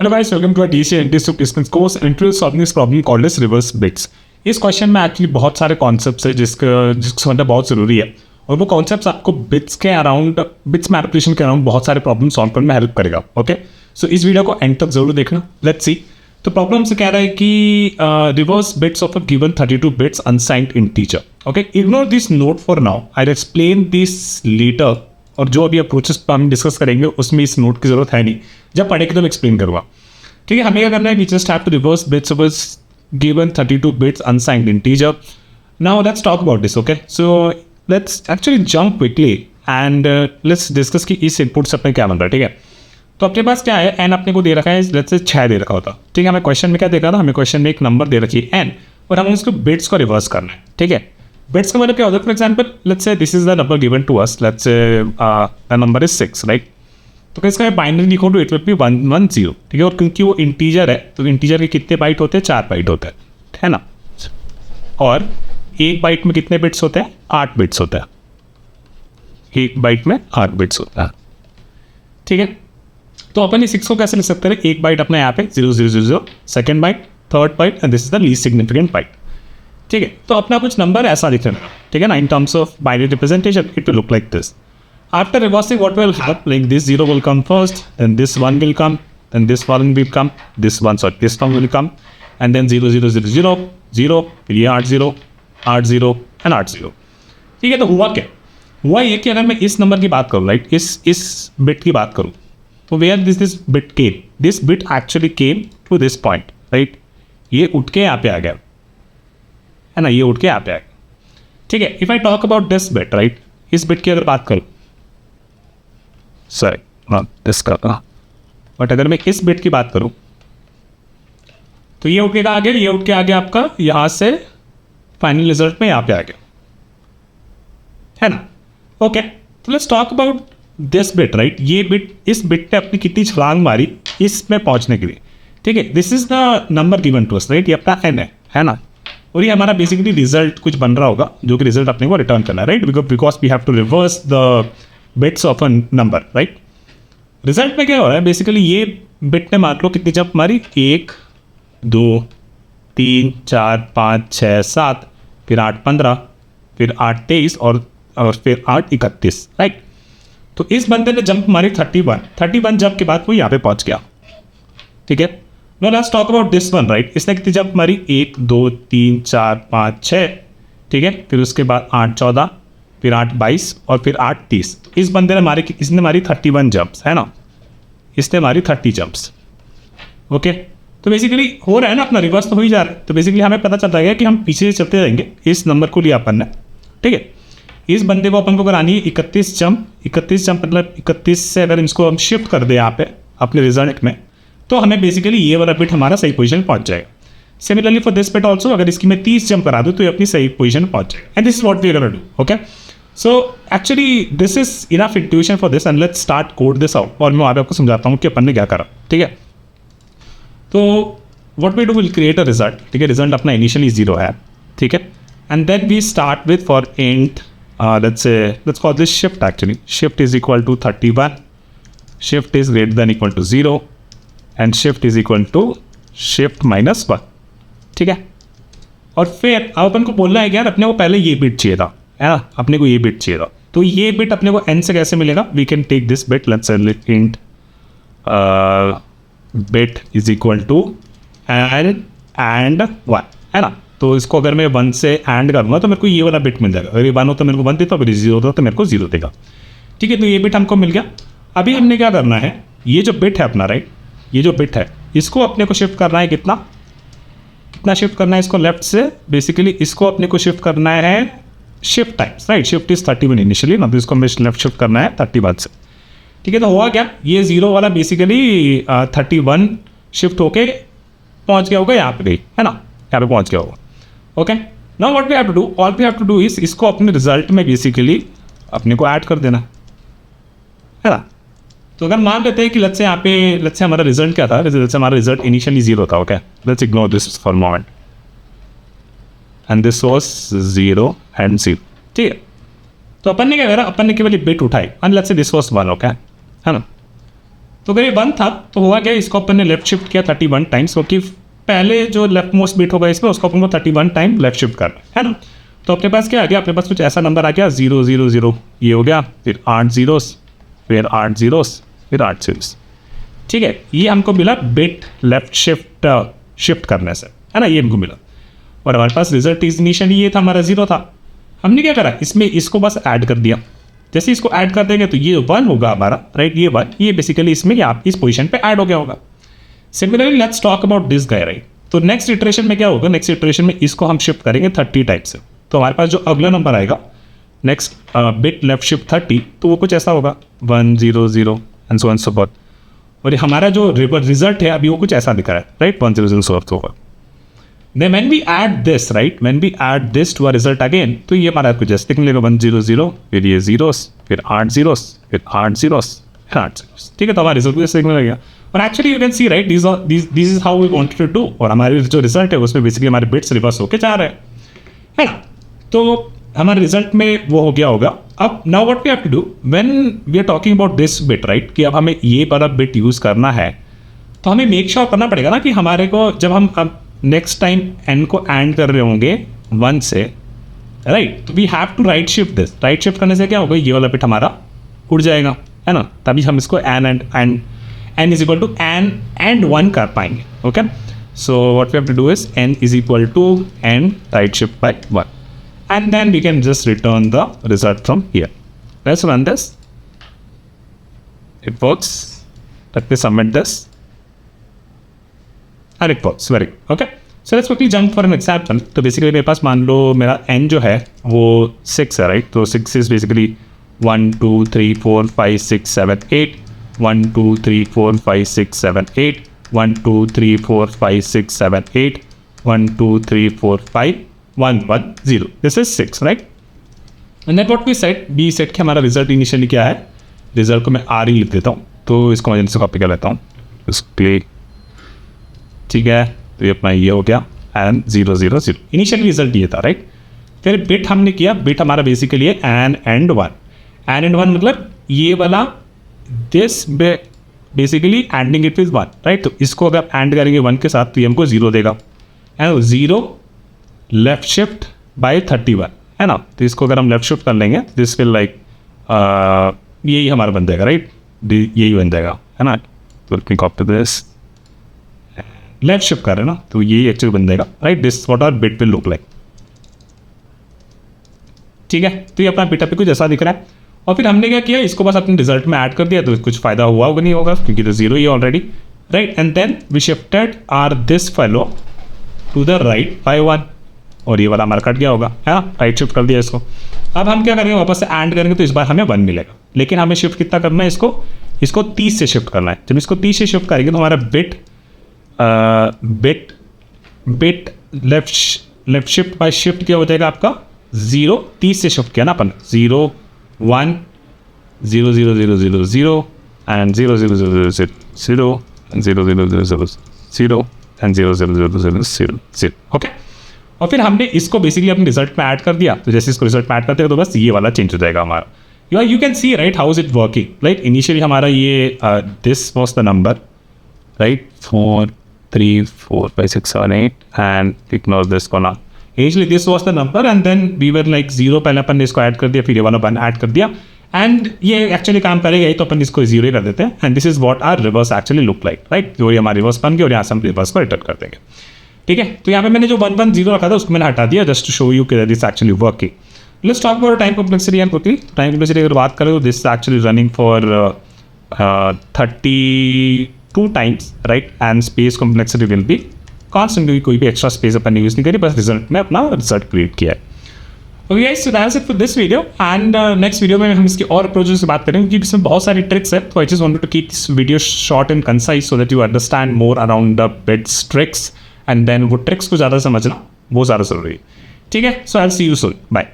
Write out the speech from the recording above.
Hello guys, welcome to our DC Intersect Distance course and today solving this problem called as reverse bits. इस question में actually बहुत सारे concepts है जिसको समझना बहुत ज़रूरी है और वो कॉन्सेप्ट्स आपको बिट्स के अराउंड बिट्स मैनिपुलेशन के अराउंड बहुत सारे प्रॉब्लम सॉल्व करने में हेल्प करेगा. ओके, सो इस वीडियो को एंड तक जरूर देखना. Let's see. तो प्रॉब्लम से कह रहा है कि reverse bits of a given 32 bits unsigned integer. Okay, ignore this note for now, I explain this later. और जो अभी अप्रोचेस हम डिस्कस करेंगे उसमें इस नोट की जरूरत है नहीं, जब पढ़ेंगे तो मैं एक्सप्लेन करूँगा. ठीक है, हमें क्या करना है, we just have to reverse bits of given 32 bits unsigned integer. Now let's talk about this. Okay, so let's actually jump quickly and let's discuss कि इस इनपुट से अपने क्या बन रहा है. ठीक है, तो अपने पास क्या है, एन अपने को दे रखा है, लेट्स से 6 दे रखा होता. ठीक है, हमें क्वेश्चन में क्या देखा था, हमें क्वेश्चन में एक नंबर दे रखी है एन और हमें उसको बिट्स को रिवर्स करना है. ठीक है, बिट्स का मतलब क्या होता है, for example let's say this is the number given to us, let's say the number is 6, right. तो इसका बाइनरी लिखो तो इट विल बी 110. ठीक है, और क्योंकि वो इंटीजर है तो इंटीजर के कितने बाइट होते हैं, 4 बाइट होते हैं, है ना. और एक बाइट में कितने बिट्स होते हैं, 8 बिट्स होते हैं. एक बाइट में 8 बिट्स होता है. ठीक है, तो अपन इस 6 को कैसे लिख सकते हैं, एक बाइट अपने यहाँ पे 0000, second byte, third byte and this is the least significant byte. ठीक है, तो अपना कुछ नंबर ऐसा लिख लेना. ठीक है ना, in terms of binary representation it will look like this. After reversing, what will happen? Like this 0 will come first, then this 1 will come, then this 1 will come, this 1 will come, and then 0 0 0 0 0, फिर ये 8 0 8 0 and 8 0. ठीक है, तो हुआ क्या, हुआ ये कि अगर मैं इस नंबर की बात करूँ, राइट, इस बिट की बात करूँ, तो where this bit came, this bit actually came to this point, right. ये उठ के यहाँ पे आ गया, है ना, ये उठ के यहाँ पे आ गया. ठीक है, if I talk about this bit, right, इस बिट की अगर बात करूँ, सॉरी इसका, बट अगर मैं इस बिट की बात करूं तो ये उठ के आ गया, ये उठ के आ गया आपका यहां से फाइनल रिजल्ट में यहां पे आ गया, है ना. ओके, तो let's talk about this bit, right. ये बिट, इस बिट ने अपनी कितनी छलांग मारी इसमें पहुंचने के लिए. ठीक है, this is the number given to us, right, ये अपना एन है ना. और ये हमारा बेसिकली रिजल्ट कुछ बन रहा होगा जो कि रिजल्ट अपने को रिटर्न करना है, right, because we have to reverse the bits of a number, right. Result में क्या हो रहा है, बेसिकली ये बिट ने मान लो कितनी जंप मारी, 1 2 3 4 5 6 7, फिर 8 15, फिर 8 23 और फिर 8 31, राइट. तो इस बंदे ने जंप मारी 31 जंप के बाद वो यहाँ पे पहुँच गया. ठीक है, no let's talk about this one, right. इसने कितनी जंप मारी, 1 2 3 4 5 6. ठीक है, फिर उसके बाद 8 14, फिर 8 22 और फिर 8 30. इस बंदे ने इसने मारी 31 जंप्स, है ना, इसने मारी 30 जंप्स. ओके, तो बेसिकली हो रहा है ना, अपना रिवर्स तो हो ही जा रहा है. तो बेसिकली हमें पता चल रहा है कि हम पीछे से चलते जाएंगे. इस नंबर को लिया अपन ने, ठीक है, इस बंदे को अपन को करानी है 31 जंप. 31 जंप मतलब 31 से अगर इसको हम शिफ्ट कर दे यहाँ पे अपने रिजल्ट में, तो हमें बेसिकली ये वाला बिट हमारा सही पोजीशन पहुंच जाएगा. Similarly for this bit also, अगर इसकी मैं 30 जंप करा दूँ तो ये अपनी सही पोजीशन पहुंच जाएगा. And this is what we are gonna do. Okay, so actually this is enough intuition for this and let's start code this out. और मैं आपको समझाता हूँ कि अपन ने क्या करा. ठीक है, तो what we do, will create a result. ठीक है, रिजल्ट अपना इनिशियली 0 है. ठीक है, and then we start with for int, let's call this shift. Actually shift is equal to 31, shift is greater than equal to 0 and shift is equal to shift -1. ठीक है, और फिर अब अपन को बोलना है कि यार अपने को पहले ये बिट चाहिए था, है ना, अपने को ये बिट चाहिए था. तो ये बिट अपने को n से कैसे मिलेगा, we can take this bit, let's say int bit is equal to and 1, है ना. तो इसको अगर मैं 1 से एंड करूँगा तो मेरे को ये वाला बिट मिल जाएगा. अगर ये 1 हो तो मेरे को 1 देता, अगर 0 होता तो मेरे को 0 देगा. ठीक है, तो ये बिट हमको मिल गया. अभी हमने क्या करना है, ये जो बिट है अपना, राइट, ये जो बिट है इसको अपने को शिफ्ट करना है. कितना शिफ्ट करना है इसको, लेफ्ट से बेसिकली इसको अपने को शिफ्ट करना है shift times, right. Shift is 31 initially ना, तो इसको हमें लेफ्ट शिफ्ट करना है 31 से. ठीक है, तो हुआ क्या, ये 0 वाला बेसिकली 31 शिफ्ट होके पहुंच गया होगा यहाँ पे, है ना, यहाँ पे पहुंच गया होगा. Okay, now what we have to do, all we have to do is इसको अपने रिजल्ट में बेसिकली अपने को ऐड कर देना, है ना. तो अगर मान लेते हैं कि लेट्स से यहाँ पे, लेट्स से हमारा रिजल्ट क्या था, लेट्स से हमारा रिजल्ट इनिशियली 0 था. Okay, let's ignore this for moment and this was 0 and 0. ठीक है, तो अपन ने क्या करा, अपन ने केवल बिट उठाई and let's say this was 1. Okay, है ना. तो अगर ये 1 था तो हुआ क्या, इसको अपन ने लेफ्ट शिफ्ट किया 31 टाइम्स, क्योंकि पहले जो लेफ्ट मोस्ट बिट होगा इसमें उसको अपन को 31 टाइम लेफ्ट शिफ्ट करना है ना। तो अपने पास क्या आ गया, अपने पास कुछ ऐसा नंबर आ गया 0 0 0, ये हो गया, फिर 8 zeros, फिर 8 zeros, फिर 8 zeros। ठीक है, ये हमको मिला बिट लेफ्ट शिफ्ट करने से, है ना, ये हमको मिला। और हमारे पास रिजल्ट इनिशियली ये था, हमारा 0 था। हमने क्या करा, इसमें इसको बस ऐड कर दिया। जैसे इसको ऐड कर देंगे तो ये 1 होगा हमारा, राइट, ये 1, ये बेसिकली इसमें या इस पोजीशन पे ऐड हो गया होगा। Similarly let's talk about this guy, right. तो नेक्स्ट इटरेशन में क्या होगा, नेक्स्ट इटरेशन में इसको हम शिफ्ट करेंगे 30 टाइप से। तो हमारे पास जो अगला नंबर आएगा नेक्स्ट बिट लेफ्ट शिफ्ट 30, तो वो कुछ ऐसा होगा 1 0 0 and so on so forth. और ये हमारा जो रिजल्ट है अभी वो कुछ ऐसा दिख रहा है, right, 1 0 0 so forth. Then when we add this, right, when we add this to our result again, तो ये हमारा कुछ ऐसे लिखेगा 1 0 0, फिर ये zeros, फिर 8 zeros, फिर 8 zeros, फिर 8 zeros। ठीक है, तो हमारा रिजल्ट ऐसे लगेगा। और actually you can see, right, this is how we wanted to do. और हमारे जो रिजल्ट है उसमें बेसिकली हमारे बिट्स रिवर्स होके जा रहे हैं, है ना। तो हमारे रिजल्ट में वो हो गया होगा। अब now what we have to do when we are talking about this bit, right, कि अब हमें ये वाला बिट यूज़ करना है, तो हमें मेक श्योर करना पड़ेगा ना कि हमारे को जब हम नेक्स्ट टाइम n को एंड कर रहे होंगे 1 से, राइट, तो we have to right shift this. Right shift करने से क्या होगा, ये वाला बिट हमारा उड़ जाएगा, है ना, तभी हम इसको n is equal to n and 1 कर पाएंगे। Okay, so what we have to do is n is equal to n right shift by 1 and then we can just return the result from here. Let's run this, it works, let me submit this and it works, very good. Okay, so let's quickly jump for an example. तो basically मेरे पास मान लो मेरा n जो है वो 6 है, right. तो 6 is basically 1 2 3 4 5 6 7 8, 1 2 3 4 5 6 7 8, 1 2 3 4 5 6 7 8, 1 2 3 4 5 1 1 0, this is 6, right? And then what we said, we said कि हमारा रिजल्ट इनिशियली क्या है, रिजल्ट को मैं R ही लिख देता हूँ, तो इसको मैं से कॉपी कर लेता हूँ, इसके, ठीक है। तो ये अपना ये हो गया एन 0 0 0, इनिशियल रिजल्ट ये था, राइट। फिर बिट हमने किया, बिट हमारा बेसिकली है एन एंड 1। एन एंड 1 मतलब ये वाला, this basically ending it with 1, right. तो इसको अगर एंड करेंगे 1 के साथ तो ये हमको 0 देगा, एंड 0 लेफ्ट शिफ्ट बाय 31, है ना। तो इसको अगर हम लेफ्ट शिफ्ट कर लेंगे दिस विल लाइक यही हमारा बन जाएगा, राइट, यही बन जाएगा, है ना। तो let me copy this, left shift कर रहे हैं ना, तो ये एक्चुअली बन जाएगा, right, this what our bit will look like. ठीक है, तो ये अपना बिट अभी कुछ ऐसा दिख रहा है। और फिर हमने क्या किया, इसको बस अपने रिजल्ट में ऐड कर दिया, तो कुछ फायदा हुआ होगा नहीं होगा, क्योंकि तो 0 ही already, right. And then we shifted are this fellow to the right by 1, और ये वाला हमारा कट गया होगा, है ना, राइट शिफ्ट कर दिया इसको। अब हम क्या करेंगे, वापस से एंड करेंगे तो इस बार हमें 1 मिलेगा, लेकिन हमें शिफ्ट कितना करना है, इसको 30 से शिफ्ट करना है। जब इसको 30 से शिफ्ट करेंगे तो हमारा bit left shift by shift क्या हो जाएगा आपका 0, 30 से शिफ्ट किया ना अपन, 0 1 0 0 0 0 0 एंड 0 0 0 0 0 एंड 0 0 0 0 0 एंड 0 0 0 0 0 0, ओके। और फिर हमने इसको बेसिकली अपने रिजल्ट में ऐड कर दिया, तो जैसे इसको रिजल्ट में ऐड करते हैं तो बस ये वाला चेंज हो जाएगा हमारा। You can see, right, how is it working, right. Initially हमारा ये this was the number, right, 4 3 4 5 6 7 8 and ignore this for now. Initially this was the number and then we were like 0, पहले अपन ने इसको add कर दिया, फिर ये वाला 1 ऐड कर दिया, एंड ये एक्चुअली काम करेगा ही, तो अपन इसको 0 ही कर देते हैं। And this is what are reverse actually look like, right. तो ये हमारा रिवर्स बन गया और यहाँ से हम रिवर्स को रिटर्न कर देंगे, ठीक है। तो यहाँ पे मैंने जो 1 1 0 रखा था उसको मैंने हटा दिया, जस्ट टू शो यू कि this actually working. Let's talk about time complexity and quickly. Time complexity अगर बात करें तो this actually running for 32 times, right, and space complexity will be constant, क्योंकि कोई भी एक्स्ट्रा स्पेस अपन यूज़ नहीं करी, बस रिजल्ट में अपना रिजल्ट क्रिएट किया है। Okay guys, so that's it for this video, and next video में हम इसकी और अप्रोचेस से बात करेंगे, क्योंकि इसमें बहुत सारी ट्रिक्स है। तो I just wanted to keep this video short and concise so that you understand more around the bits tricks, and then वो ट्रिक्स को ज़्यादा समझना वो ज़्यादा ज़रूरी है, ठीक है। So I will see you soon, bye.